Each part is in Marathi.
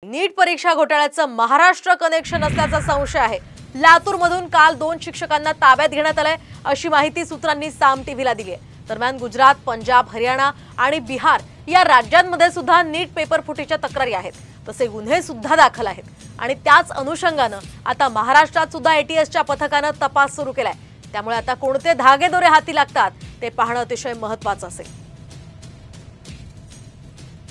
नीट परीक्षा घोटाळ्याचं महाराष्ट्र कनेक्शन असल्याचा संशय आहे। लातूरमधून काल 2 शिक्षकांना ताब्यात घेण्यात आलंय अशी माहिती सूत्रांनी साम टीव्हीला दिली आहे। दरम्यान गुजरात, पंजाब, हरियाणा आणि बिहार या राज्यांमध्ये सुद्धा नीट पेपर फुटीच्या तक्रारी आहेत, तसे गुन्हे सुद्धा दाखल आहेत आणि त्याच अनुषंगाने आता महाराष्ट्रात सुद्धा एटीएसच्या पथकाने तपास सुरू केलाय। त्यामुळे आता कोणते धागेदोरे हाती लागतात ते पाहणं अतिशय महत्त्वाचं असेल।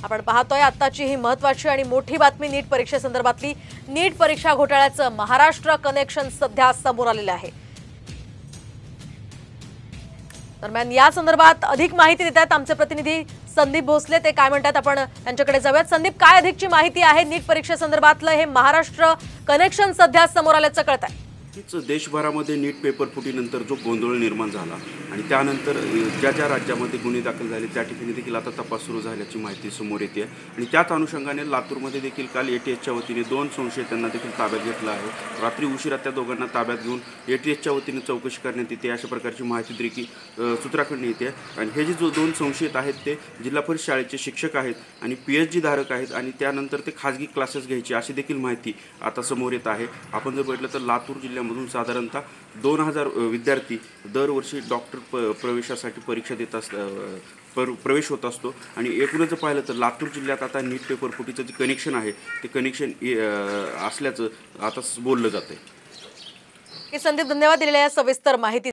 आपण पाहतोय आत्ताची ही महत्त्वाची आणि मोठी बातमी नीट परीक्षेसंदर्भातली। नीट परीक्षा घोटाळ्याचं महाराष्ट्र कनेक्शन सध्या समोर आलेलं आहे। दरम्यान या संदर्भात अधिक माहिती देतात आमचे प्रतिनिधी संदीप भोसले। ते काय म्हणतात आपण त्यांच्याकडे जाऊयात। संदीप, काय अधिकची माहिती आहे नीट परीक्षेसंदर्भातलं हे महाराष्ट्र कनेक्शन सध्या समोर आल्याचं कळतंय? देशभरामध्ये नीट पेपर फुटीनंतर जो गोंधळ निर्माण झाला आणि त्यानंतर ज्या ज्या राज्यामध्ये गुन्हे दाखल झाले त्या ठिकाणी देखील आता तपास सुरू झाल्याची माहिती समोर येते आणि त्याच अनुषंगाने लातूरमध्ये देखील काल एटीएसच्या वतीने 2 संशयितांना देखील ताब्यात घेतलं आहे। रात्री उशिरा त्या दोघांना ताब्यात घेऊन एटीएसच्या वतीने चौकशी करण्यात येते अशा प्रकारची माहिती देखील सूत्राकडून येते आणि हे जे 2 संशयित आहेत ते जिल्हा परिषद शाळेचे शिक्षक आहेत आणि PhD धारक आहेत आणि त्यानंतर ते खाजगी क्लासेस घ्यायचे अशी देखील माहिती आता समोर येत आहे। आपण जर बघितलं तर लातूर जिल्ह्यामधून साधारणतः 2000 विद्यार्थी दरवर्षी डॉक्टर प्रवेशासाठी परीक्षा देत असतात, प्रवेश होत असतो आणि एकूणच पाहिलं तर लातूर जिल्ह्यात आता नीट पेपर फुटीचं जे कनेक्शन आहे ते कनेक्शन असल्याचं आता बोललं जातंय। संदीप, धन्यवाद दिलेल्या या सविस्तर माहिती।